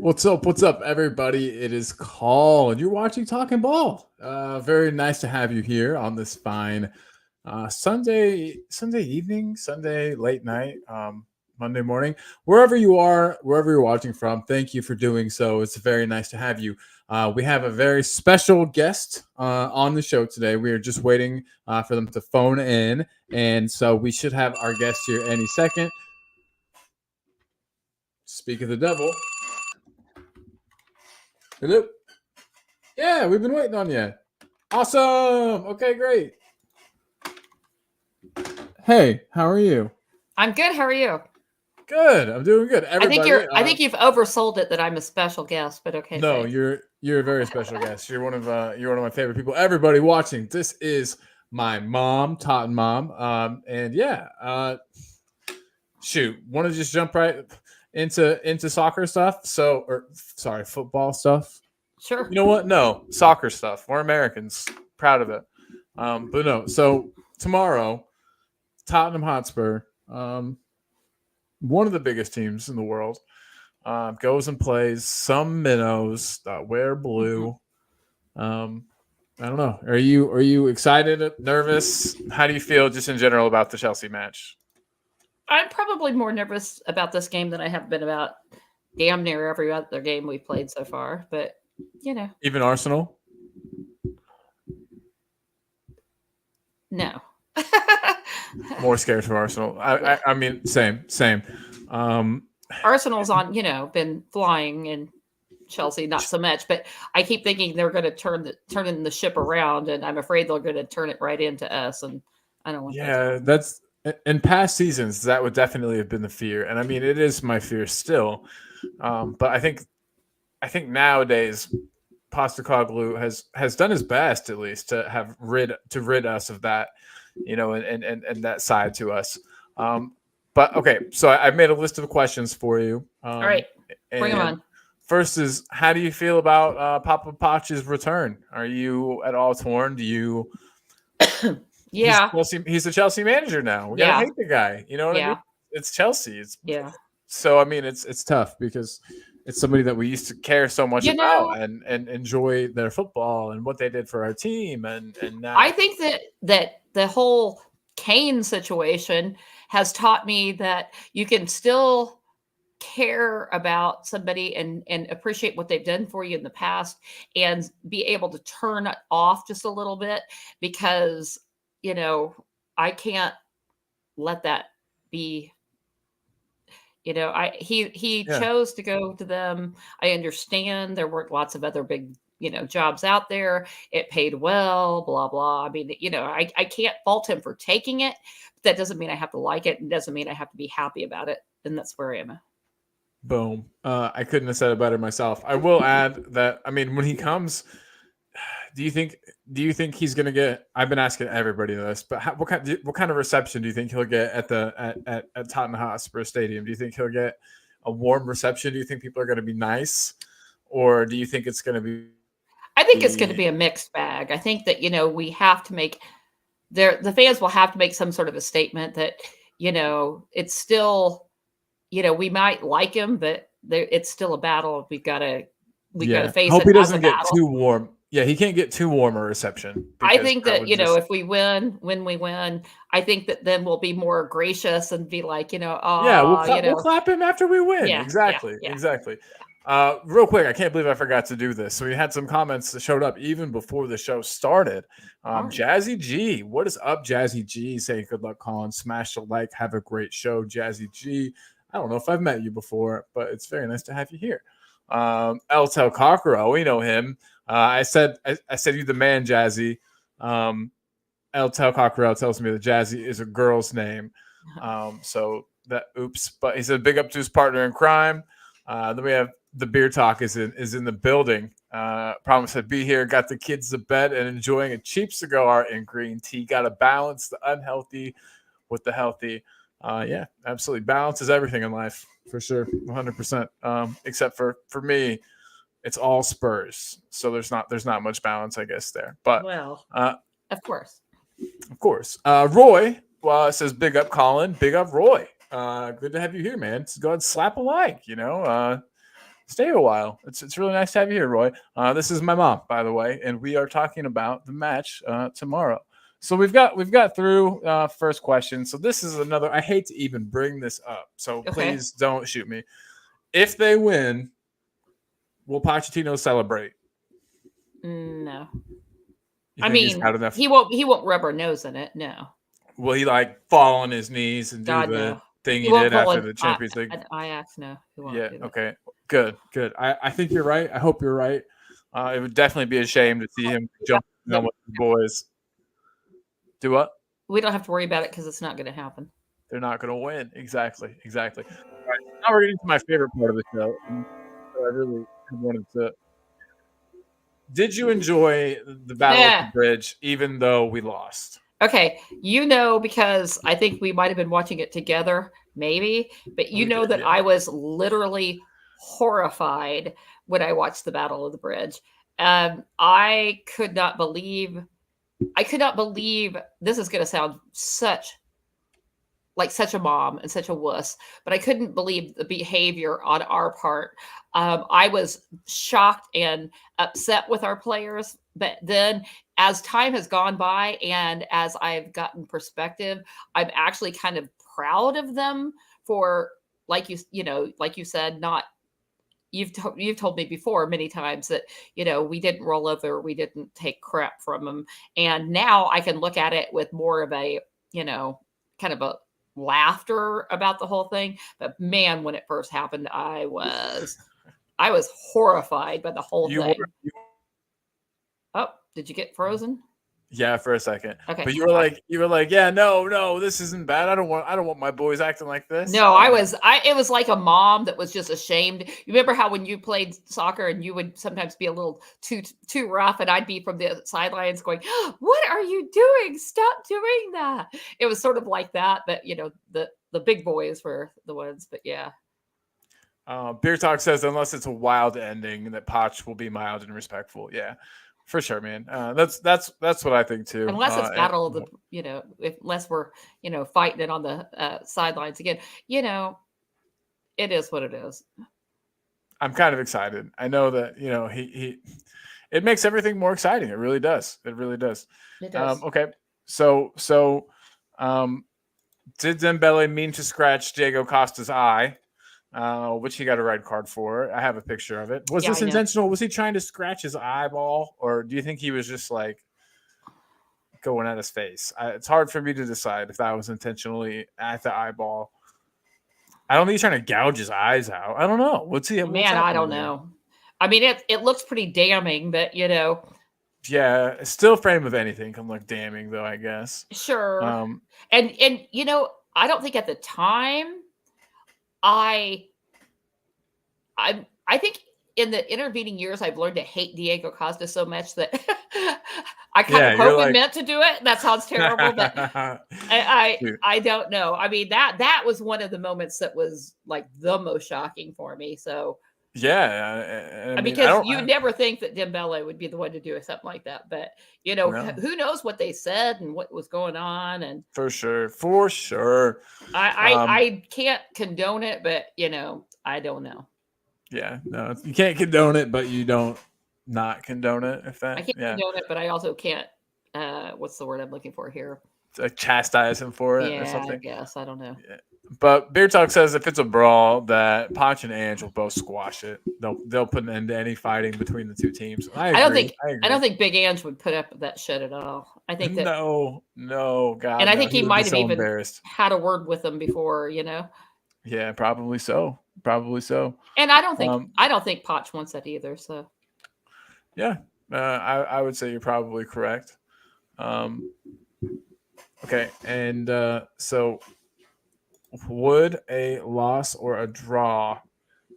What's up, everybody? It is Call, and you're watching Talking Ball. Very nice to have you here on this fine Sunday evening, Sunday late night, Monday morning, wherever you are, wherever you're watching from. Thank you for doing so. It's very nice to have you. We have a very special guest on the show today. We are just waiting for them to phone in, and so we should have our guest here any second. Speak of the devil. Hello. Yeah, we've been waiting on you. Awesome. Okay, great. Hey, how are you? I'm good. How are you? Good. I'm doing good. Everybody, I think you've oversold it that I'm a special guest, but okay. No, thanks. you're a very special guest. You're one of my favorite people. Everybody watching, this is my mom, Totten Mom. And yeah, shoot, want to just jump right into soccer stuff? Sorry, football stuff. Sure. You know what? No, soccer stuff. We're Americans, proud of it. But no. So tomorrow, Tottenham Hotspur, one of the biggest teams in the world, goes and plays some minnows that wear blue. I don't know. Are you excited? Nervous? How do you feel just in general about the Chelsea match? I'm probably more nervous about this game than I have been about damn near every other game we've played so far. But Even Arsenal? No. More scared for Arsenal. I mean, same. Arsenal's on, been flying, and Chelsea not so much. But I keep thinking they're going to turn the ship around, and I'm afraid they're going to turn it right into us. And I don't want. Yeah, that's in past seasons that would definitely have been the fear, and I mean it is my fear still. But I think nowadays Postecoglou has done his best at least to rid us of that, and that side to us. But okay, so I've made a list of questions for you. All right, bring them on. First is, how do you feel about Papa Poch's return? Are you at all torn? Do you? Yeah, he's the Chelsea manager now. We gotta hate the guy. You know what I mean? It's Chelsea. So I mean, it's tough because it's somebody that we used to care so much about and enjoy their football and what they did for our team. And now I think that the whole Kane situation has taught me that you can still care about somebody and appreciate what they've done for you in the past and be able to turn it off just a little bit, because I can't let that be. He chose to go to them. I understand there weren't lots of other big jobs out there. It paid well, blah blah. I mean, I can't fault him for taking it. But that doesn't mean I have to like it. It doesn't mean I have to be happy about it. And that's where I am. Boom. I couldn't have said it better myself. I will add that, I mean, when he comes, do you think he's going to get? I've been asking everybody this, but what kind of reception do you think he'll get at Tottenham Hotspur Stadium? Do you think he'll get a warm reception? Do you think people are going to be nice, or do you think it's going to be? I think it's going to be a mixed bag. I think that we have to make the fans will have to make some sort of a statement that it's still. We might like him, but it's still a battle. We've got to face it. Hope he doesn't get too warm. Yeah, he can't get too warm a reception. I think that if we win, when we win, I think that then we'll be more gracious and be like, we'll clap him after we win. Yeah, exactly. Real quick, I can't believe I forgot to do this. So we had some comments that showed up even before the show started. Jazzy G, what is up, Jazzy G? Say good luck, Colin. Smash the like. Have a great show, Jazzy G. I don't know if I've met you before, but it's very nice to have you here. Eltel Cockero, we know him. I said you the man, Jazzy. Eltel Cockero tells me that Jazzy is a girl's name. So that oops, but he said big up to his partner in crime. Then we have the beer talk is in the building. Promise to be here. Got the kids to bed and enjoying a cheap cigar and green tea. Got to balance the unhealthy with the healthy. Yeah, absolutely. Balance is everything in life, for sure, 100%. Except for me, it's all Spurs, so there's not much balance, I guess, there. But of course. Roy says, "Big up, Colin. Big up, Roy. Good to have you here, man. Just go ahead and slap a like. Stay a while. It's really nice to have you here, Roy. This is my mom, by the way, and we are talking about the match tomorrow. So we've got through first question. So this is another. I hate to even bring this up, so Okay. please don't shoot me. If they win, will Pochettino celebrate? No. You I think he's mean, got enough? he won't rub our nose in it. No. Will he like fall on his knees and do God, the no. thing He he won't did pull after an the Champions League? Ajax. No, he won't Yeah. do that. Okay. Good. I think you're right. I hope you're right. It would definitely be a shame to see him jump on with the boys. Do what? We don't have to worry about it because it's not going to happen. They're not going to win. Exactly. All right. Now we're getting to my favorite part of the show. I really wanted to. Did you enjoy the Battle of the Bridge, even though we lost? Okay, because I think we might have been watching it together, maybe, but that I was literally horrified when I watched the Battle of the Bridge. I could not believe this is going to sound such a mom and such a wuss, but I couldn't believe the behavior on our part. I was shocked and upset with our players, but then as time has gone by and as I've gotten perspective, I'm actually kind of proud of them for, like you said, not. You've told me before many times that we didn't roll over, we didn't take crap from them, and now I can look at it with more of a kind of a laughter about the whole thing. But man, when it first happened, I was horrified by the whole thing. Oh, did you get frozen? Yeah, for a second. Okay. But you were like, yeah, no, this isn't bad. I don't want my boys acting like this. No, it was like a mom that was just ashamed. You remember how when you played soccer and you would sometimes be a little too rough, and I'd be from the sidelines going, "What are you doing? Stop doing that." It was sort of like that, but the big boys were the ones. But yeah. Beer Talk says unless it's a wild ending, that Poch will be mild and respectful. Yeah. For sure, man. That's what I think too. Unless it's battle of the, unless we're, fighting it on the sidelines again, it is what it is. I'm kind of excited. I know that it makes everything more exciting. It really does. It does. Okay, so did Dembele mean to scratch Diego Costa's eye? Which he got a red card for. I have a picture of it. Was this intentional? Was he trying to scratch his eyeball, or do you think he was just like going at his face? It's hard for me to decide if that was intentionally at the eyeball. I don't think he's trying to gouge his eyes out. I don't know. What's I don't know. I mean, it looks pretty damning, but Yeah, still frame of anything can look damning, though, I guess. Sure. And I don't think at the time. I think in the intervening years, I've learned to hate Diego Costa so much that I kind of hope he meant to do it. That sounds terrible, but I don't know. I mean, that was one of the moments that was like the most shocking for me. So yeah, because you never think that Dembele would be the one to do something like that, but who knows what they said and what was going on, and for sure. I can't condone it, but I don't know. Yeah, no, you can't condone it, but you don't not condone it. If that I can't condone it, but I also can't. What's the word I'm looking for here? Chastise him for it or something. I guess I don't know. Yeah. But Beer Talk says if it's a brawl, that Poch and Ange will both squash it. They'll put an end to any fighting between the two teams. I don't think Big Ange would put up with that shit at all. I think that no, God. And I think he might have even embarrassed. had a word with them before, Yeah, probably so. And I don't think Poch wants that either. So yeah, I would say you're probably correct. Okay, and so would a loss or a draw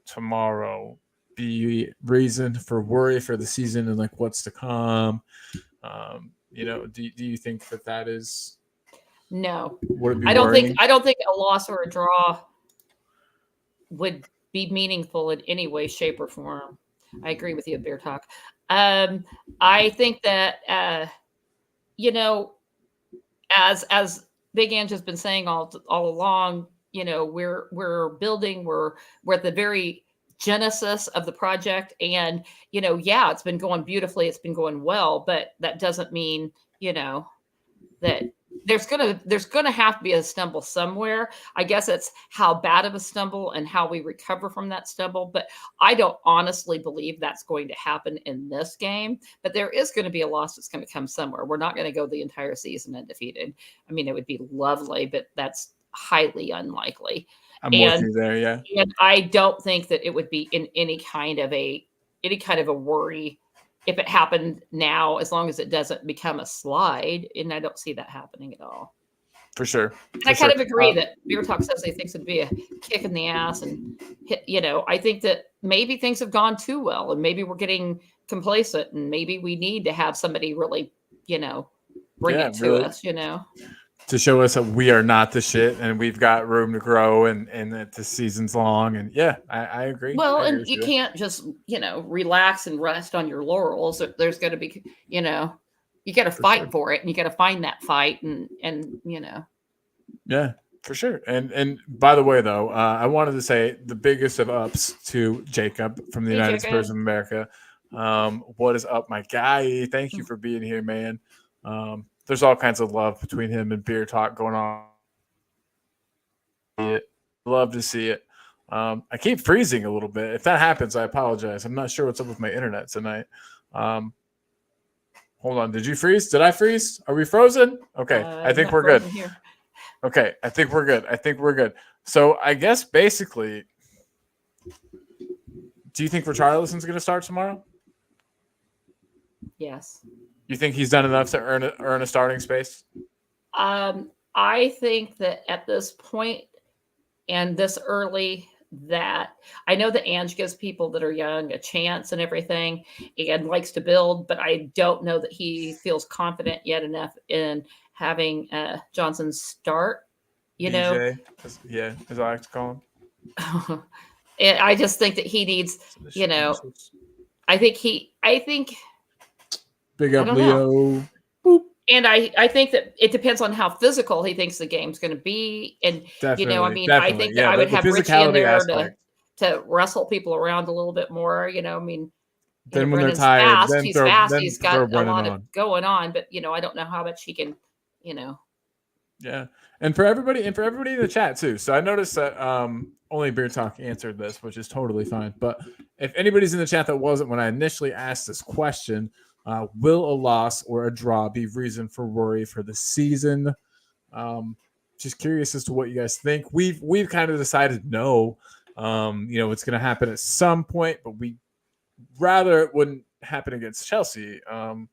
tomorrow be reason for worry for the season and like what's to come? Do you think that is? No, would it be I don't think a loss or a draw would be meaningful in any way, shape, or form. I agree with you, Beer Talk. I think that as Big Ange has been saying all along, we're building, we're at the very genesis of the project. And, yeah, it's been going beautifully. It's been going well, but that doesn't mean, that there's gonna have to be a stumble somewhere. I guess it's how bad of a stumble and how we recover from that stumble. But I don't honestly believe that's going to happen in this game. But there is going to be a loss that's going to come somewhere. We're not going to go the entire season undefeated. I mean, it would be lovely, but that's highly unlikely. I'm with you there, yeah. And I don't think that it would be in any kind of a worry if it happened now, as long as it doesn't become a slide. And I don't see that happening at all. For sure. And I kind of agree that Beer Talk says he thinks it'd be a kick in the ass. And, I think that maybe things have gone too well and maybe we're getting complacent and maybe we need to have somebody really, bring it to us, to show us that we are not the shit and we've got room to grow and that the season's long. And I agree. Well, and you can't just, relax and rest on your laurels. There's going to be, you got to fight for it and you got to find that fight and. Yeah, for sure. And by the way, though, I wanted to say the biggest of ups to Jacob from the United Spurs of America. What is up, my guy? Thank you for being here, man. There's all kinds of love between him and Beer Talk going on. Love to see it. I keep freezing a little bit. If that happens, I apologize. I'm not sure what's up with my internet tonight. Hold on. Did you freeze? Did I freeze? Are we frozen? Okay. I think we're good. Okay. I think we're good. So I guess basically, do you think Richarlison's going to start tomorrow? Yes. You think he's done enough to earn a starting space? I think that at this point and this early, that I know that Ange gives people that are young a chance and everything and likes to build, but I don't know that he feels confident yet enough in having Johnson start. DJ, as I like to call him. I just think that he needs, I think. Big up, Leo. Boop. And I think that it depends on how physical he thinks the game's going to be. And, definitely. I think that I would have Richie in there to wrestle people around a little bit more. Then when they're tired, he's fast. He's got a lot of going on. But, I don't know how much he can, Yeah. And for everybody in the chat, too. So I noticed that only Beer Talk answered this, which is totally fine. But if anybody's in the chat that wasn't when I initially asked this question, will a loss or a draw be reason for worry for the season? Just curious as to what you guys think. We've kind of decided no. It's going to happen at some point, but we rather it wouldn't happen against Chelsea. Oh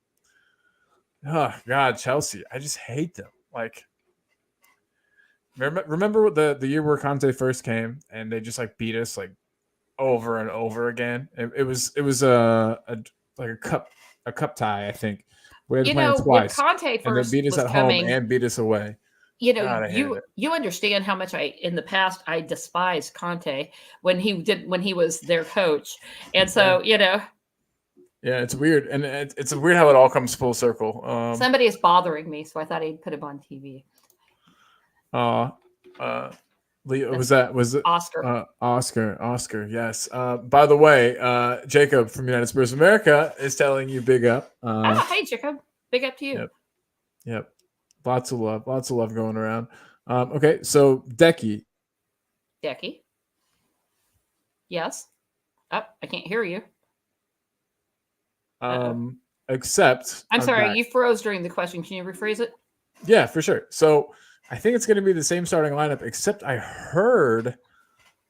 God, Chelsea! I just hate them. Like, remember the year where Conte first came and they just beat us over and over again. It was a cup tie, I think. We had to play twice. When Conte first and they beat us at home and beat us away. You understand how much in the past I despised Conte when he was their coach, and so Yeah, it's weird, and it's weird how it all comes full circle. Somebody is bothering me, so I thought I'd put him on TV. Leo, was it Oscar? Oscar, yes. By the way, Jacob from United Spurs of America is telling you big up. Hey, Jacob, big up to you. Yep. Lots of love going around. Okay, so Decky. Yes. I can't hear you. Except I'm sorry, you froze during the question. Can you rephrase it? Yeah, for sure. So I think it's going to be the same starting lineup, except I heard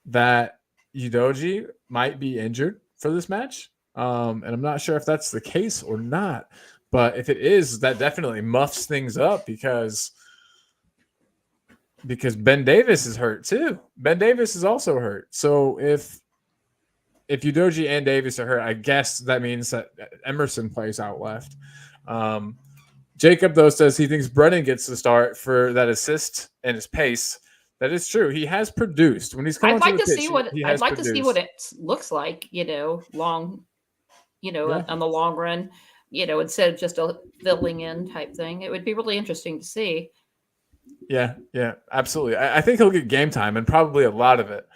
that Udogie might be injured for this match. And I'm not sure if that's the case or not. But if it is, that definitely muffs things up because Ben Davis is hurt too. Ben Davis is also hurt. So if Udogie and Davis are hurt, I guess that means that Emerson plays out left. Jacob, though, says he thinks Brennan gets the start for that assist and his pace. That is true. He has produced when he's coming. I'd like to see what it looks like. On the long run. Instead of just a filling in type thing, it would be really interesting to see. Yeah, absolutely. I think he'll get game time and probably a lot of it.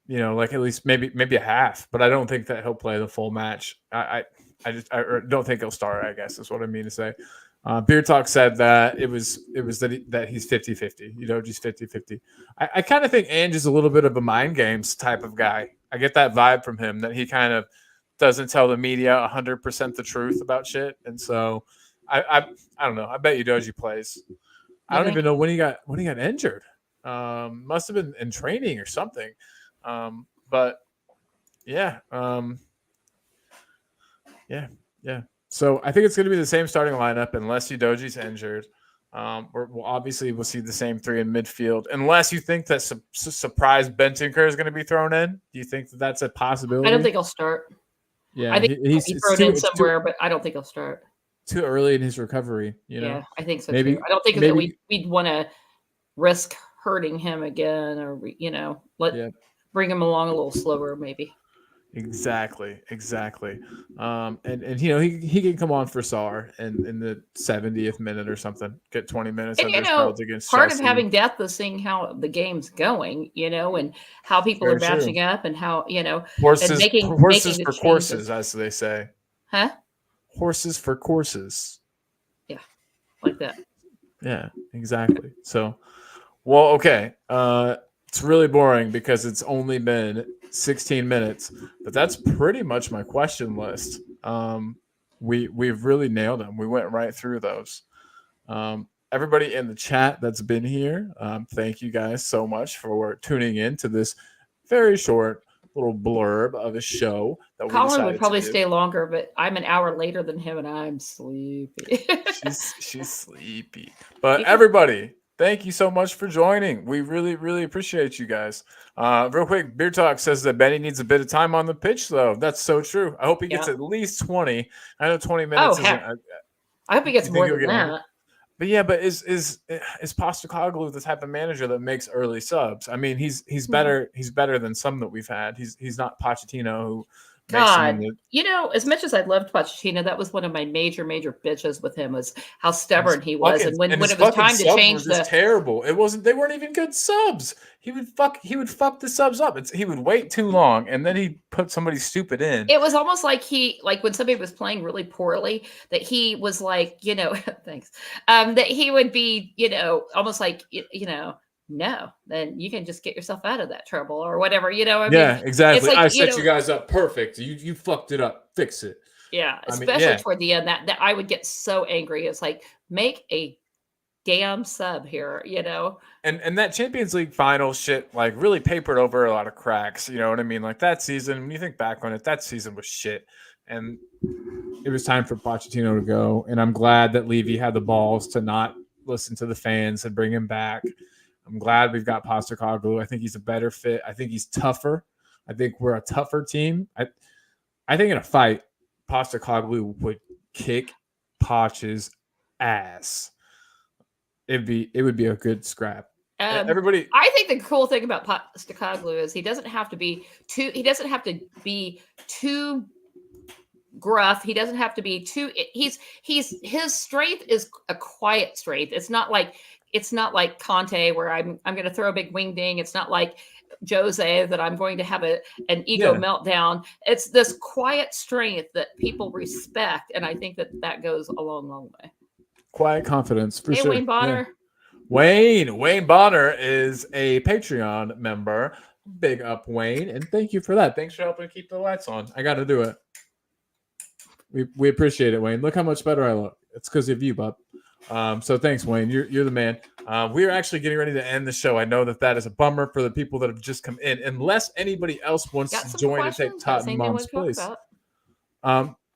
like at least maybe a half, but I don't think that he'll play the full match. I don't think he'll start, I guess is what I mean to say. Beer Talk said that it was that he's 50-50. Udoji's 50-50. I kind of think Ange is a little bit of a mind games type of guy. I get that vibe from him that he kind of doesn't tell the media 100% the truth about shit. And so I don't know. I bet Udoji plays. I don't even know when he got injured. Must have been in training or something. But yeah. Yeah. So I think it's going to be the same starting lineup unless Udoji's injured. We'll see the same three in midfield, unless you think that surprise Bentancur is going to be thrown in. Do you think that that's a possibility? I don't think he'll start. Yeah, I think he's thrown in somewhere, but I don't think he'll start. Too early in his recovery, Yeah, I think so too. I don't think that we'd want to risk hurting him again, or bring him along a little slower, maybe. Exactly. And he can come on for Sarr in the 70th minute or something, get 20 minutes and, under his belt against part Chelsea. Of having depth is seeing how the game's going, and how people are matching up, and how horses and making for courses, as they say. Huh? Horses for courses. Yeah, like that. Yeah, exactly. So, well, okay. It's really boring because it's only been 16 minutes, but that's pretty much my question list. We've really nailed them. We went right through those. Everybody in the chat that's been here, thank you guys so much for tuning in to this very short little blurb of a show that Colin would probably stay longer, but I'm an hour later than him and I'm sleepy. she's sleepy. But everybody, thank you so much for joining. We really, really appreciate you guys. Real quick, Beer Talk says that Benny needs a bit of time on the pitch, though. That's so true. I hope he gets at least 20. I know 20 minutes isn't. I hope he gets more than that. But yeah, but is Postecoglou the type of manager that makes early subs? I mean, he's better. He's better than some that we've had. He's not Pochettino who. God, as much as I loved Pochettino, that was one of my major bitches with him, was how stubborn he was. And when it was time to change the terrible, it wasn't. They weren't even good subs. He would fuck the subs up. He would wait too long, and then he'd put somebody stupid in. It was almost like when somebody was playing really poorly, that he was like, thanks, that he would be, almost like, no, then you can just get yourself out of that trouble or whatever, Yeah, exactly. Like, I set you guys up perfect. You fucked it up. Fix it. Yeah, especially toward the end, that I would get so angry. It's like, make a damn sub here, And that Champions League final shit like really papered over a lot of cracks. You know what I mean? Like that season, when you think back on it, that season was shit. And it was time for Pochettino to go. And I'm glad that Levy had the balls to not listen to the fans and bring him back. I'm glad we've got Postecoglou. I think he's a better fit. I think he's tougher. I think we're a tougher team. I think in a fight, Postecoglou would kick Poch's ass. It would be a good scrap. Everybody, I think the cool thing about Postecoglou is he doesn't have to be too gruff. He doesn't have to be too. His strength is a quiet strength. It's not like Conte, where I'm going to throw a big wing ding. It's not like Jose, that I'm going to have an ego meltdown. It's this quiet strength that people respect, and I think that goes a long way. Quiet confidence, for sure. Wayne Bonner. Yeah. Wayne Bonner is a Patreon member. Big up, Wayne, and thank you for that. Thanks for helping keep the lights on. I got to do it. We appreciate it, Wayne. Look how much better I look. It's because of you, bub. So thanks, Wayne. You're the man. We are actually getting ready to end the show. I know that is a bummer for the people that have just come in, unless anybody else wants to join and take Tottenham's place.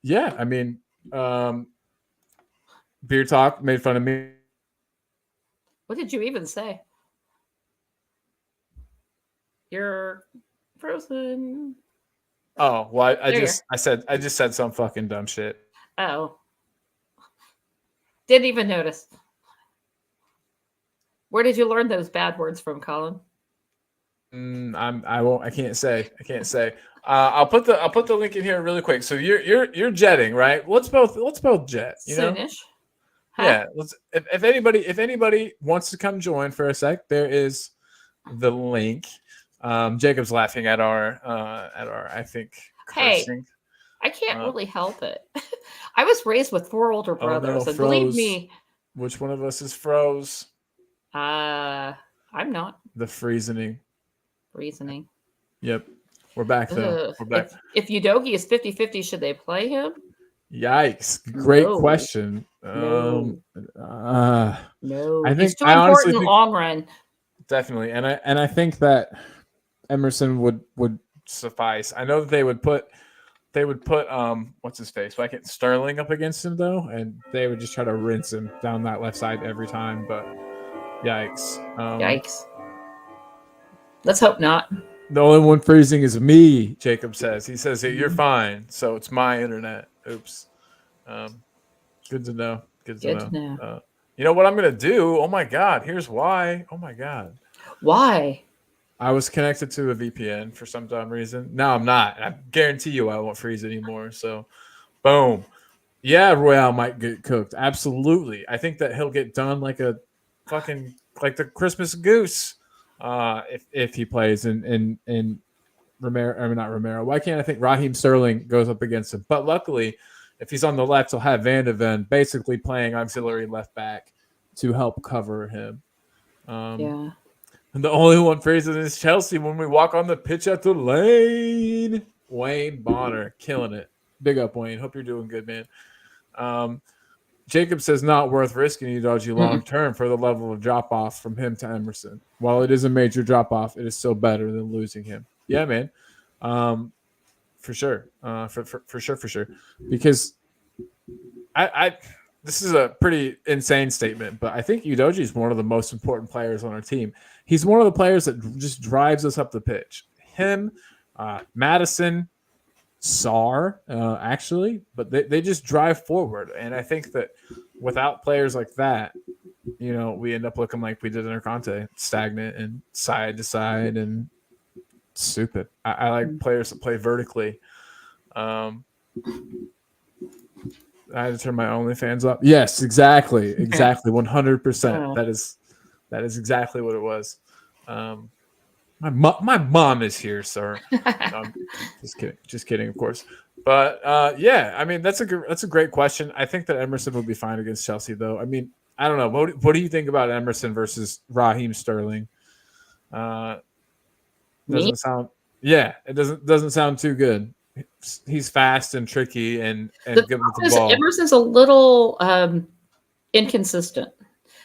Yeah, I mean, Beer Talk made fun of me. What did you even say? You're frozen. Oh, well, I just said some fucking dumb shit. Oh. Didn't even notice. Where did you learn those bad words from, Colin? I can't say. I'll put the link in here really quick. So you're jetting, right? Let's both jet. Soonish. Huh? Yeah. If anybody wants to come join for a sec, there is the link. Jacob's laughing at our I think Hey, cursing. I can't really help it. I was raised with 4 older Oh no, brothers, and believe froze. me, Which one of us is froze? I'm not The freezing. reasoning. Yep. We're back though. Ugh. We're back. If Udogi is 50-50, should they play him? Yikes. Great No. question. No. No. I think He's too I honestly important in the think long run. definitely, and I think that Emerson would suffice. I know that they would put what's his face? Why can't Sterling up against him though? And they would just try to rinse him down that left side every time. But yikes. Yikes. Let's hope not. The only one freezing is me, Jacob says. He says, hey, you're fine. So it's my internet. Oops. Good to know. Good to know. You know what I'm going to do? Oh my God. Here's why. Oh my God. Why? I was connected to a VPN for some dumb reason. No, I'm not. I guarantee you I won't freeze anymore. So, boom. Yeah, Royale might get cooked. Absolutely. I think that he'll get done like a fucking like the Christmas goose if he plays in Romero. I mean, not Romero. Why can't I think Raheem Sterling goes up against him? But luckily, if he's on the left, he'll have Van de Ven basically playing auxiliary left back to help cover him. Yeah. And the only one freezing is Chelsea when we walk on the pitch at the lane. Wayne Bonner, killing it. Big up, Wayne. Hope you're doing good, man. Jacob says not worth risking Udogie long term for the level of drop off from him to Emerson. While it is a major drop off, it is still better than losing him. Yeah, man. For sure. For sure. Because I this is a pretty insane statement, but I think Udogie is one of the most important players on our team. He's one of the players that just drives us up the pitch. Him, Madison, Sarr, actually, but they just drive forward. And I think that without players like that, you know, we end up looking like we did under Conte, stagnant and side to side and stupid. I like players that play vertically. I had to turn my OnlyFans up. Yes, exactly. 100%. That is exactly what it was. My mom is here, sir. Just kidding, of course. But yeah, I mean that's a great question. I think that Emerson will be fine against Chelsea, though. I mean, I don't know. What do you think about Emerson versus Raheem Sterling? It doesn't sound too good. He's fast and tricky and good with the ball. Emerson's a little inconsistent.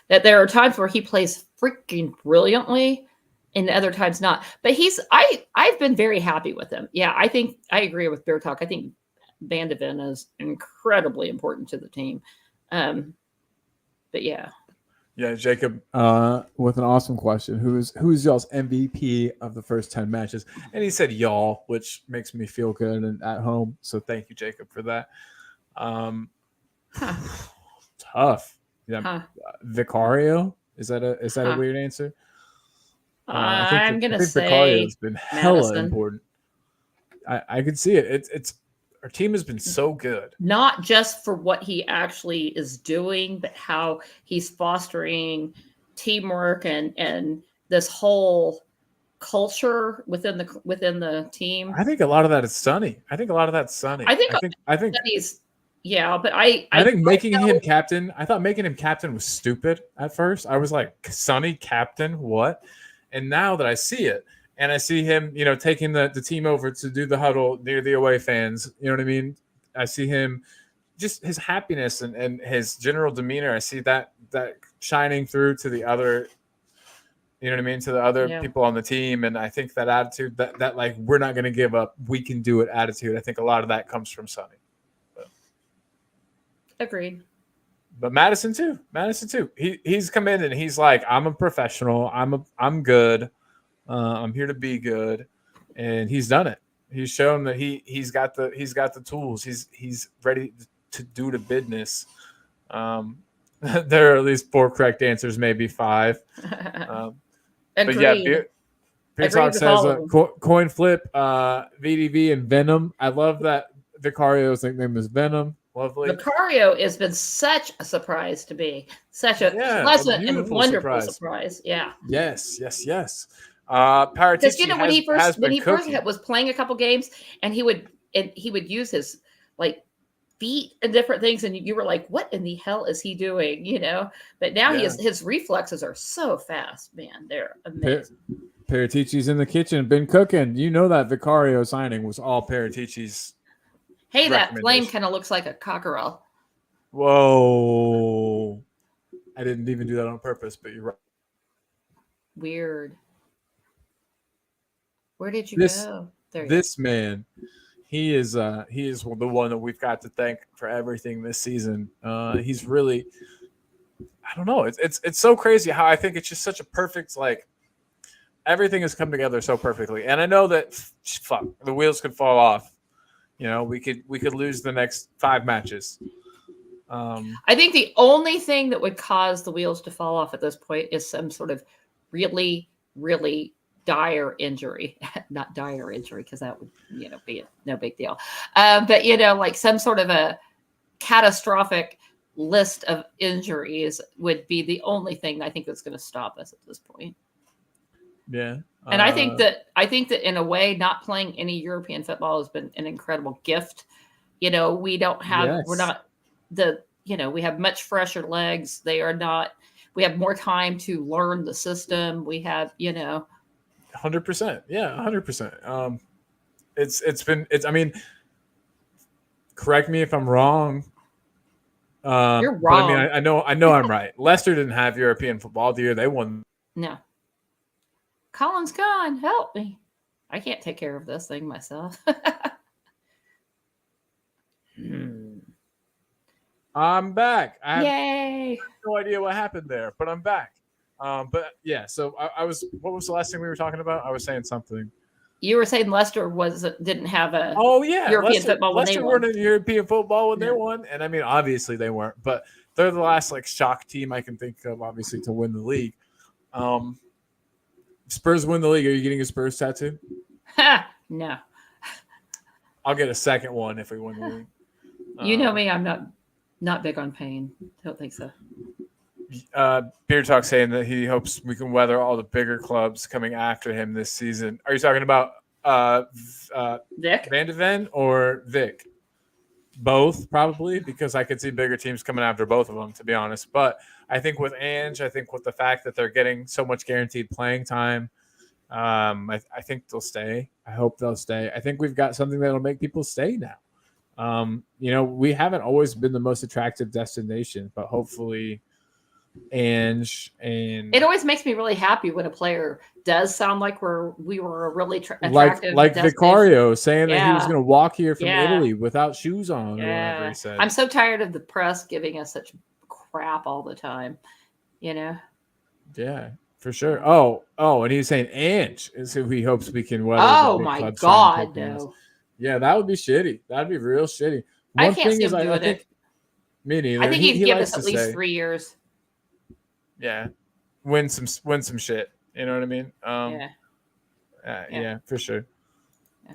That there are times where he plays freaking brilliantly, and other times not. But I've been very happy with him. Yeah, I think I agree with Bear Talk. I think Van de Ven is incredibly important to the team. But yeah. Yeah, Jacob, with an awesome question. Who's y'all's MVP of the first 10 matches? And he said y'all, which makes me feel good and at home. So thank you, Jacob, for that. Tough. Yeah. Vicario? Is that a weird answer? I'm gonna say Vicario has been hella Madison. important. I can see it. It's our team has been so good. Not just for what he actually is doing, but how he's fostering teamwork and this whole culture within the team. I think a lot of that is Sonny. I think he's but I think making him captain, I thought making him captain was stupid at first. I was like, Sonny captain, what? And now that I see it, and I see him, you know, taking the team over to do the huddle near the away fans, you know what I mean? I see him, just his happiness and his general demeanor. I see that shining through to the other, you know what I mean, to the other people on the team. And I think that attitude, that like, we're not going to give up, we can do it attitude. I think a lot of that comes from Sonny. Agreed. But Madison too. He's come in and he's like, I'm a professional. I'm good. I'm here to be good, and he's done it. He's shown that he's got the tools. He's ready to do the business. There are at least 4 correct answers, maybe 5. But yeah, Beer Talk says coin flip, VDV and Venom. I love that Vicario's nickname is Venom. Lovely. Vicario has been such a surprise to me. Such a pleasant and wonderful surprise. Yeah. Yes. Because Paratici when he has first been cooking. was playing a couple games, and he would use his like feet and different things, and you were like, what in the hell is he doing? But now his reflexes are so fast, man. They're amazing. Paratici's in the kitchen, been cooking. You know that Vicario signing was all Paratici's. Hey, that flame kind of looks like a cockerel. Whoa. I didn't even do that on purpose, but you're right. Weird. Where did you go? This man, he is the one that we've got to thank for everything this season. He's really, I don't know. It's so crazy how I think it's just such a perfect, like, everything has come together so perfectly. And I know that the wheels could fall off. We could lose the next 5 matches. I think the only thing that would cause the wheels to fall off at this point is some sort of really, really dire injury. Not dire injury, because that would be no big deal. But like some sort of a catastrophic list of injuries would be the only thing I think that's going to stop us at this point. Yeah. And I think that in a way, not playing any European football has been an incredible gift. We don't have, we're not we have much fresher legs. We have more time to learn the system. We have, 100%. Yeah. 100%. I mean, correct me if I'm wrong. You're wrong. But I mean, I know I'm right. Leicester didn't have European football the year they won. No. Colin's gone. Help me. I can't take care of this thing myself. I'm back. Yay. I have no idea what happened there, but I'm back. But yeah, so I was. What was the last thing we were talking about? I was saying something. You were saying Leicester didn't have a European football when Leicester they won. weren't in European football when they won, and I mean obviously they weren't, but they're the last like shock team I can think of, obviously, to win the league. Spurs win the league. Are you getting a Spurs tattoo? No. I'll get a second one if we win the league. You know me, I'm not big on pain. Don't think so. Beer Talk saying that he hopes we can weather all the bigger clubs coming after him this season. Are you talking about Vic Van de Ven or Vic? Both, probably, because I could see bigger teams coming after both of them, to be honest. But I think with Ange, I think with the fact that they're getting so much guaranteed playing time, I think they'll stay. I hope they'll stay. I think we've got something that'll make people stay now. We haven't always been the most attractive destination, but hopefully Ange and it always makes me really happy when a player does sound like we were a really attractive like Vicario saying that he was going to walk here from Yeah. Italy without shoes on or whatever he said. I'm so tired of the press giving us such crap all the time. Yeah, for sure. Oh, and he's saying Ange is who he hopes we can weather. Oh my God, no. Yeah, that would be shitty. That'd be real shitty. I can't see him doing it. Me neither. I think he'd give us at least 3 years. Yeah, win some shit. You know what I mean? Yeah, for sure. Yeah.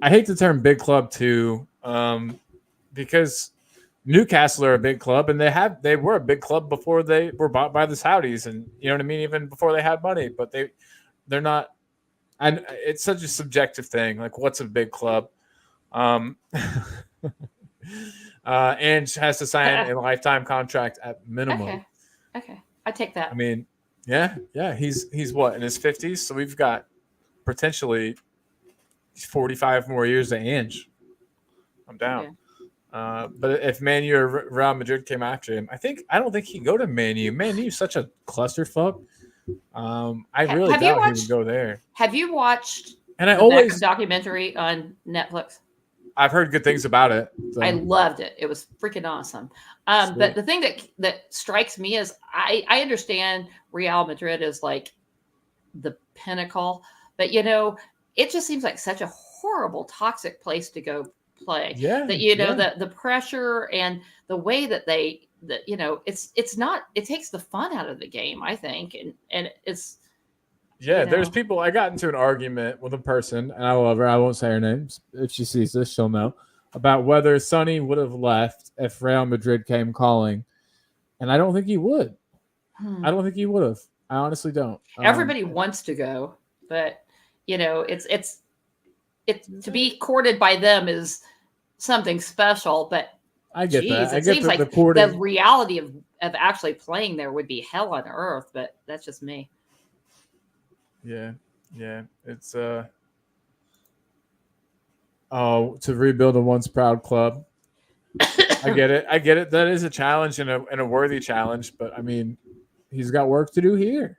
I hate the term big club too, because Newcastle are a big club, and they were a big club before they were bought by the Saudis, and you know what I mean, even before they had money. But they're not. And it's such a subjective thing. Like, what's a big club? Ange has to sign a lifetime contract at minimum. Okay. I take that. I mean, yeah. He's what, in his 50s? So we've got potentially 45 more years to Ange. I'm down. Yeah. But if Man U or Real Madrid came after him, I don't think he'd go to Man U. Man U's such a clusterfuck. I really doubt he would go there. Have you watched the documentary on Netflix? I've heard good things about it. So. I loved it. It was freaking awesome. But the thing that strikes me is I understand Real Madrid is like the pinnacle, but it just seems like such a horrible, toxic place to go play. Yeah. That the pressure and the way that it's not. It takes the fun out of the game, I think, and it's. Yeah, there's people. I got into an argument with a person, and I love her. I won't say her name. If she sees this, she'll know about whether Sonny would have left if Real Madrid came calling, and I don't think he would. I don't think he would have. I honestly don't. Everybody wants to go, but it's to be courted by them is something special. But I get that. geez, I it get seems the like the courting. reality of actually playing there would be hell on earth. But that's just me. Yeah, it's oh, to rebuild a once proud club. I get it. That is a challenge and a worthy challenge. But I mean, he's got work to do here.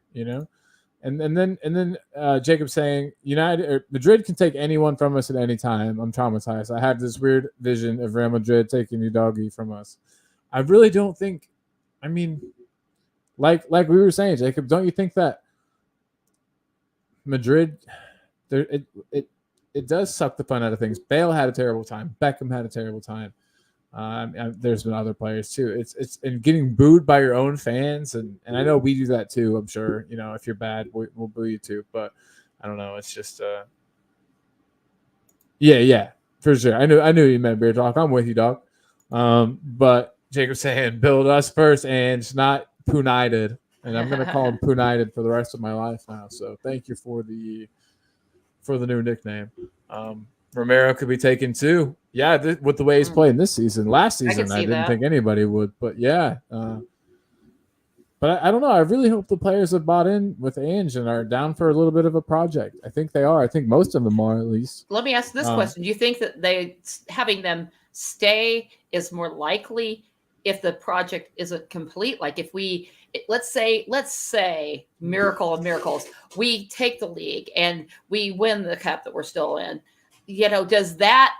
And then Jacob saying United or Madrid can take anyone from us at any time. I'm traumatized. I have this weird vision of Real Madrid taking Udogie from us. I really don't think. I mean, like we were saying, Jacob, don't you think that Madrid, there it does suck the fun out of things. Bale had a terrible time. Beckham had a terrible time. There's been other players too. It's and getting booed by your own fans, and I know we do that too. I'm sure if you're bad, we'll boo you too. But I don't know. It's just yeah, for sure. I knew you meant beer talk. I'm with you, dog. But Jacob saying build us first, and it's not Punited, and I'm gonna call him Punited for the rest of my life now. So thank you for the new nickname. Romero could be taken too. Yeah, with the way he's playing this season. Last season, I didn't think anybody would. But yeah. But I don't know. I really hope the players have bought in with Ange and are down for a little bit of a project. I think they are. I think most of them are, at least. Let me ask this question. Do you think that having them stay is more likely if the project isn't complete? Like if let's say miracle of miracles, we take the league and we win the cup that we're still in. Does that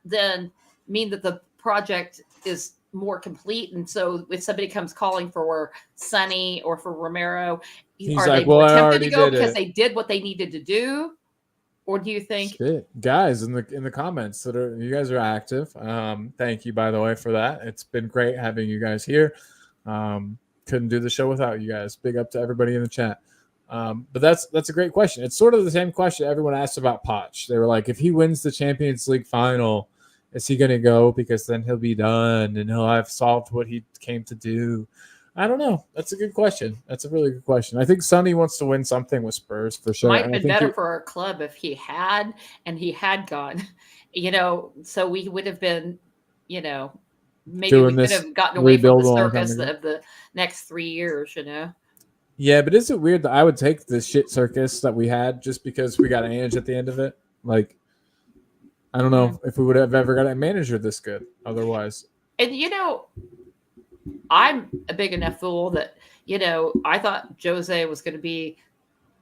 then mean that the project is more complete? And so if somebody comes calling for Sonny or for Romero, are they more tempted to go because they did what they needed to do? Or do you think guys in the comments you guys are active? Thank you, by the way, for that. It's been great having you guys here. Couldn't do the show without you guys. Big up to everybody in the chat. But that's a great question. It's sort of the same question everyone asked about Poch. They were like, if he wins the Champions League final, is he going to go? Because then he'll be done and he'll have solved what he came to do. I don't know. That's a good question. That's a really good question. I think Sonny wants to win something with Spurs for sure. Might have been better for our club if he had gone, so we would have been, maybe we could have gotten away from the circus of the next 3 years, Yeah, but is it weird that I would take the shit circus that we had just because we got Ange at the end of it? Like, I don't know if we would have ever got a manager this good otherwise. And, I'm a big enough fool that, I thought Jose was going to be,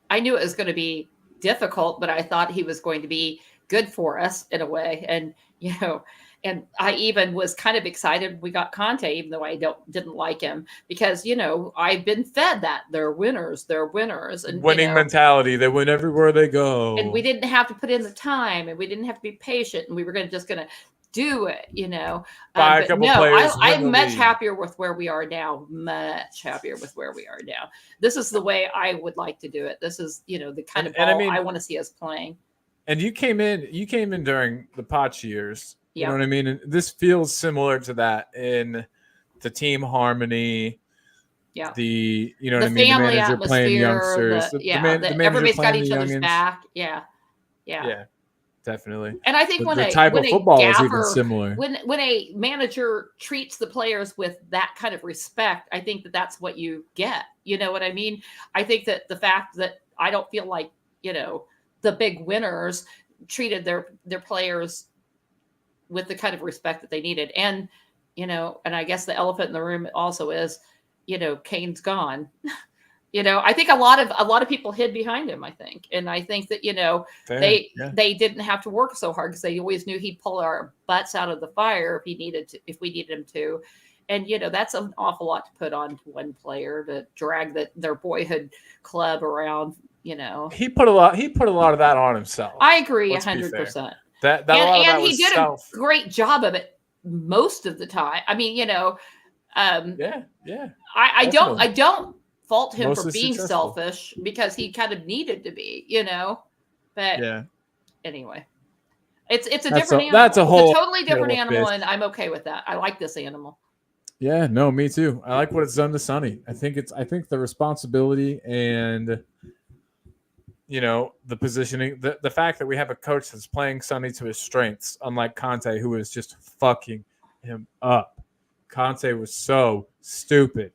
I knew it was going to be difficult, but I thought he was going to be good for us in a way. And, and I even was kind of excited we got Conte, even though I didn't like him, because I've been fed that they're winners, and winning mentality. They win everywhere they go, and we didn't have to put in the time, and we didn't have to be patient, and we were just going to do it. Buy a couple players. I'm much happier with where we are now. Much happier with where we are now. This is the way I would like to do it. This is the kind of ball I want to see us playing. And you came in during the Poch years. You know what I mean? And this feels similar to that in the team harmony. Yeah. The the what I mean? Family the manager atmosphere, playing youngsters. Everybody's got each other's back. Yeah. Definitely. And I think the type of football is even similar. When a manager treats the players with that kind of respect, I think that's what you get. You know what I mean? I think that the fact that I don't feel like, the big winners treated their players with the kind of respect that they needed. And, and I guess the elephant in the room also is, Kane's gone. I think a lot of people hid behind him, I think. And I think that, they didn't have to work so hard because they always knew he'd pull our butts out of the fire if we needed him to. And, that's an awful lot to put on one player to drag their boyhood club around, He put a lot of that on himself. I agree 100%. And he did a great job of it most of the time. I mean, I don't fault him for being selfish because he kind of needed to be, But anyway, it's a different animal. That's a whole totally different animal, and I'm okay with that. I like this animal. Yeah, no, me too. I like what it's done to Sonny. I think the responsibility and the positioning, the fact that we have a coach that's playing Sonny to his strengths, unlike Conte, who is just fucking him up. Conte was so stupid,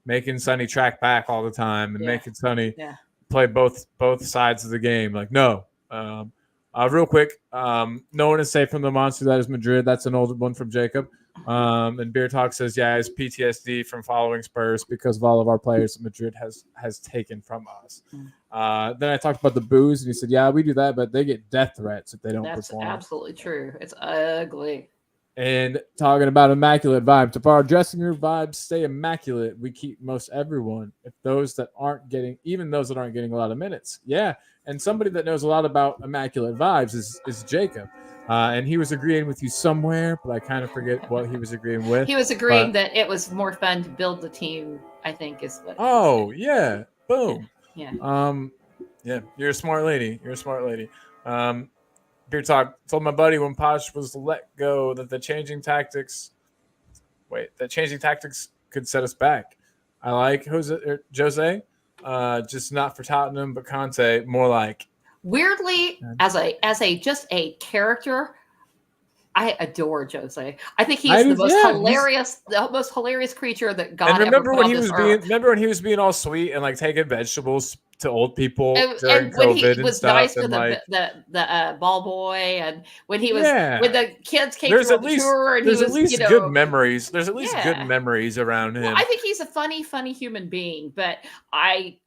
making Sonny track back all the time and making Sonny play both sides of the game. Like, no. Real quick, no one is safe from the monster that is Madrid. That's an old one from Jacob. And Beer Talk says, yeah, it's PTSD from following Spurs because of all of our players that Madrid has taken from us. Then I talked about the booze, and he said, yeah, we do that, but they get death threats if they don't perform. That's absolutely true. It's ugly. And talking about immaculate vibes. If our dressing room vibes stay immaculate, we keep most everyone. If those that aren't getting, even those that aren't getting a lot of minutes. Yeah. And somebody that knows a lot about immaculate vibes is Jacob. And he was agreeing with you somewhere, but I kind of forget what he was agreeing with. He was agreeing that it was more fun to build the team, I think is what. Oh, yeah. Boom. Yeah. Yeah. You're a smart lady. Beer Talk told my buddy when Posh was let go that changing tactics could set us back. I like Jose, just not for Tottenham, but Conte more like. Weirdly, as a just a character, I adore Jose. I think he's the most hilarious creature that God ever remember put when on he this was earth. remember when he was being all sweet and like taking vegetables to old people during and when COVID he was and stuff, nice to and the ball boy, and when he was when the kids came to the tour, and there's he was at least good memories. There's at least good memories around him. Well, I think he's a funny human being, but I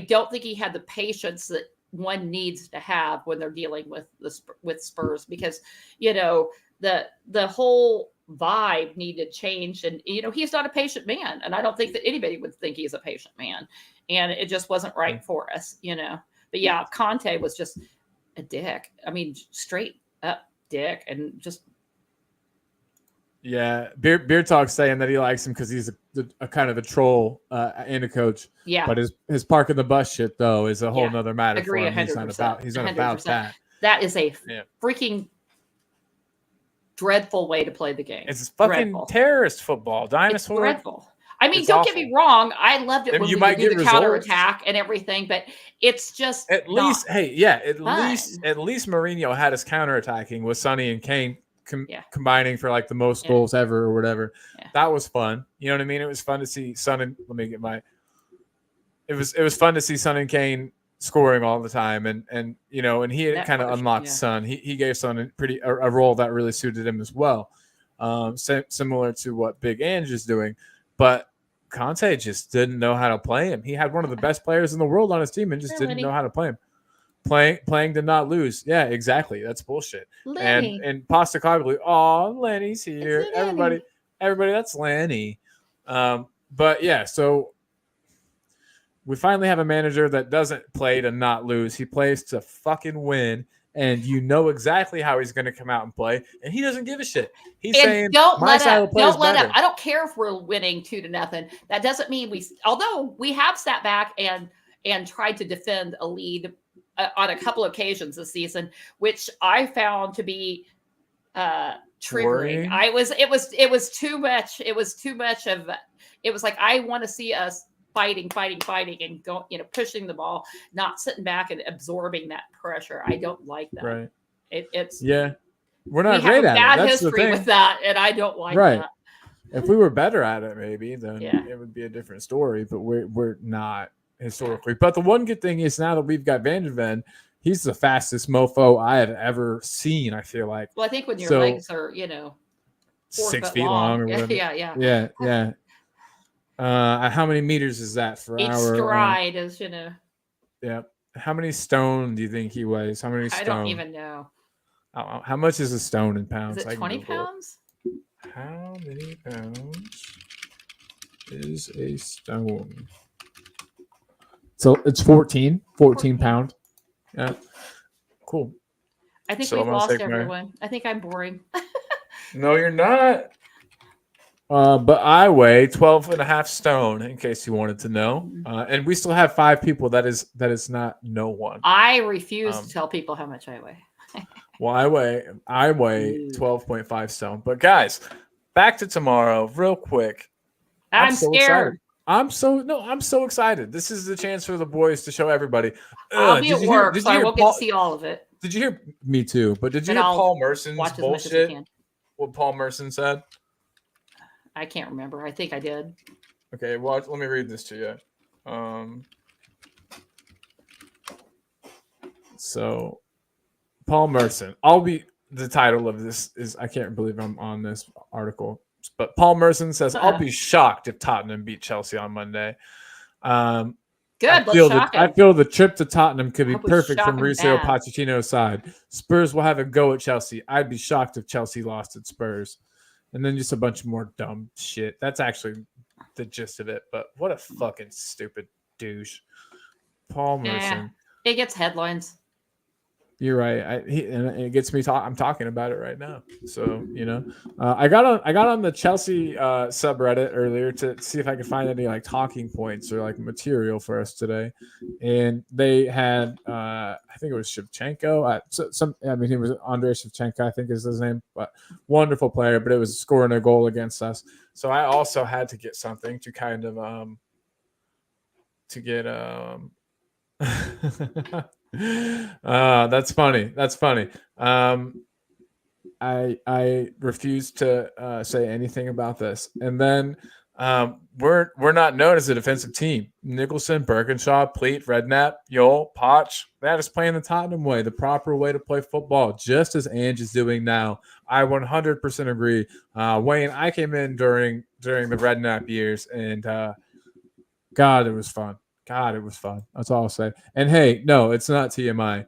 don't think he had the patience that one needs to have when they're dealing with Spurs, because the whole vibe needed change, and he's not a patient man, and I don't think that anybody would think he's a patient man, and it just wasn't right for us, But yeah, Conte was just a dick. I mean, straight up dick, and just. Yeah, Beer Talk saying that he likes him because he's a kind of a troll and a coach. Yeah, but his parking the bus shit though is a whole nother matter. Agree, for him. 100%. He's not about that. That is a freaking dreadful way to play the game. It's fucking terrorist football, dinosaur. It's dreadful. I mean, don't get me wrong. I loved it when we would do the counterattack and everything, but it's just at least Mourinho had us counterattacking with Sonny and Kane combining for like the most goals ever or whatever. Yeah. That was fun. You know what I mean? It was fun to see Son and it was fun to see Son and Kane scoring all the time, and he had kind of unlocked Son. He gave Son a role that really suited him as well, similar to what Big Ange is doing. But Conte just didn't know how to play him. He had one of the best players in the world on his team and just didn't know how to play him. Playing to not lose. Yeah, exactly. That's bullshit. Lenny. And Postecoglou. Oh, Lenny's here. Everybody, that's Lenny. But yeah, so we finally have a manager that doesn't play to not lose. He plays to fucking win. And you know exactly how he's going to come out and play, and he doesn't give a shit. He's saying, "Don't let up. Don't let up. I don't care if we're winning 2-0. That doesn't mean although we have sat back and tried to defend a lead on a couple of occasions this season, which I found to be triggering. It was too much. It was too much of. It was like I want to see us fighting and go, pushing the ball, not sitting back and absorbing that pressure. I don't like that. Right. We're not great at it. Bad history with that, and I don't like that. If we were better at it, maybe then it would be a different story. But we're not historically. But the one good thing is now that we've got Van de Ven, he's the fastest mofo I have ever seen. I feel like. Well, I think when your legs are 6 feet long or whatever. Yeah. How many meters is that for each our stride? Is Yeah. How many stone do you think he weighs? How many stone? I don't even know. How much is a stone in pounds? Is it 20 pounds? How many pounds is a stone? So it's 14 pounds. Yeah. Cool. I think we've lost everyone. I think I'm boring. No, you're not. But I weigh 12.5 stone, in case you wanted to know. And we still have 5 people. That is not no one. I refuse to tell people how much I weigh. Well, I weigh 12.5 stone. But guys, back to tomorrow, real quick. I'm so scared. excited. I'm so excited. This is the chance for the boys to show everybody. I'll be at work, so I won't get to see all of it. Did you hear me too? But did you But hear I'll Paul Merson's watch as much as I bullshit? can. What Paul Merson said? I can't remember. I think I did. Okay, let me read this to you. So, Paul Merson. The title of this is, I can't believe I'm on this article, but Paul Merson says, I'll be shocked if Tottenham beat Chelsea on Monday. Good, I feel the trip to Tottenham could be perfect from Mauricio bad. Pochettino's side. Spurs will have a go at Chelsea. I'd be shocked if Chelsea lost at Spurs. And then just a bunch more dumb shit. That's actually the gist of it. But what a fucking stupid douche. Paul Merson. It gets headlines. You're right. And it gets me. I'm talking about it right now. So I got on the Chelsea subreddit earlier to see if I could find any like talking points or like material for us today, and they had I think it was Shevchenko. He was Andrei Shevchenko, I think is his name, but wonderful player. But it was scoring a goal against us. So I also had to get something to kind of that's funny. I refuse to say anything about this. And then we're not known as a defensive team. Nicholson, Birkinshaw, Pleat, Redknapp, Yol, Poch, that is playing the Tottenham way, the proper way to play football, just as Ange is doing now. I 100% agree. Wayne, I came in during the Redknapp years, and God, it was fun. That's all I'll say. And hey, no, it's not TMI.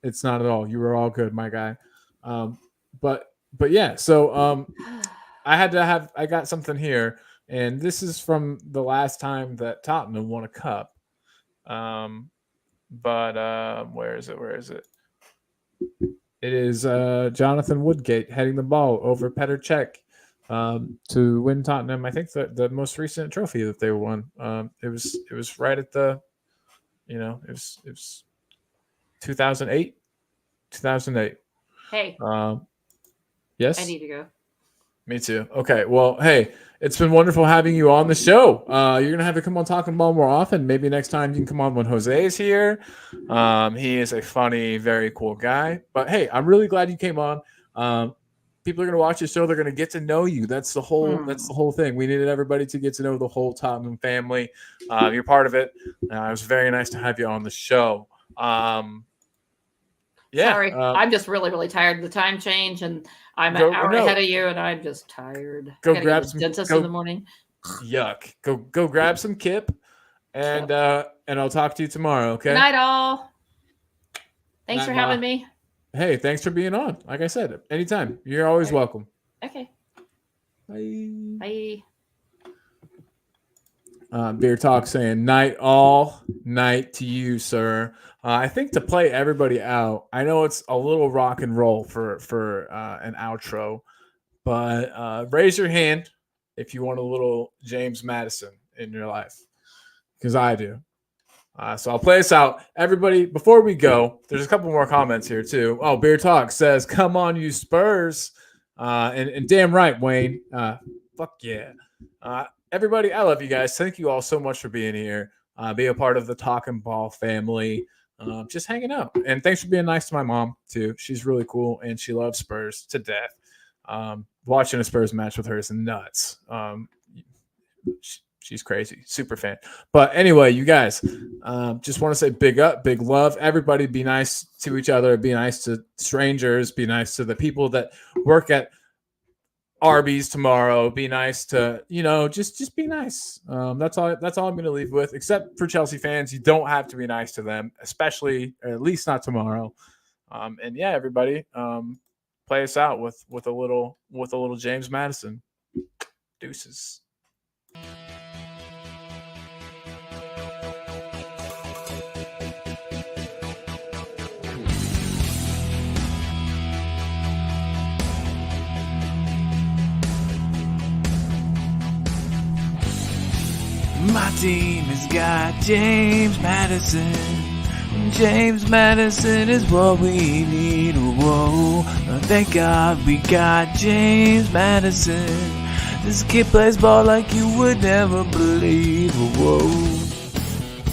It's not at all. You were all good, my guy. But yeah, so I got something here, and this is from the last time that Tottenham won a cup. Where is it? It is Jonathan Woodgate heading the ball over Petr Cech. To win Tottenham, I think the most recent trophy that they won. It was right at the, it was 2008. 2008. Hey. Yes. I need to go. Me too. Okay. Well, hey, it's been wonderful having you on the show. You're gonna have to come on Talking Ball more often. Maybe next time you can come on when Jose is here. He is a funny, very cool guy. But hey, I'm really glad you came on. People are going to watch the show. They're going to get to know you. That's the whole thing. We needed everybody to get to know the whole Tottenham family. You're part of it. It was very nice to have you on the show. Sorry, I'm just really, really tired of the time change, and I'm an hour ahead of you, and I'm just tired. Go grab some dentist in the morning. Yuck. Go grab some Kip, and I'll talk to you tomorrow. Okay. Good night, all. Thanks for having me. Hey, thanks for being on. Like I said, anytime. You're always welcome. Okay. Bye. Beer Talk saying night all. Night to you, sir. I think to play everybody out, I know it's a little rock and roll for an outro, but raise your hand if you want a little James Madison in your life, because I do. So I'll play us out. Everybody, before we go, there's a couple more comments here too. Oh, Beer Talk says, come on, you Spurs. And damn right, Wayne. Fuck yeah. Everybody, I love you guys. Thank you all so much for being here. Be a part of the Talking Ball family. Just hanging out. And thanks for being nice to my mom too. She's really cool and she loves Spurs to death. Watching a Spurs match with her is nuts. She's crazy. Super fan. But anyway, you guys, just want to say big up, big love. Everybody be nice to each other. Be nice to strangers. Be nice to the people that work at Arby's tomorrow. Be nice to, just be nice. That's all I'm going to leave with. Except for Chelsea fans, you don't have to be nice to them, especially, or at least not tomorrow. And yeah, everybody, play us out with a little James Madison. Deuces. My team has got James Madison. James Madison is what we need. Whoa, thank God we got James Madison. This kid plays ball like you would never believe. Whoa.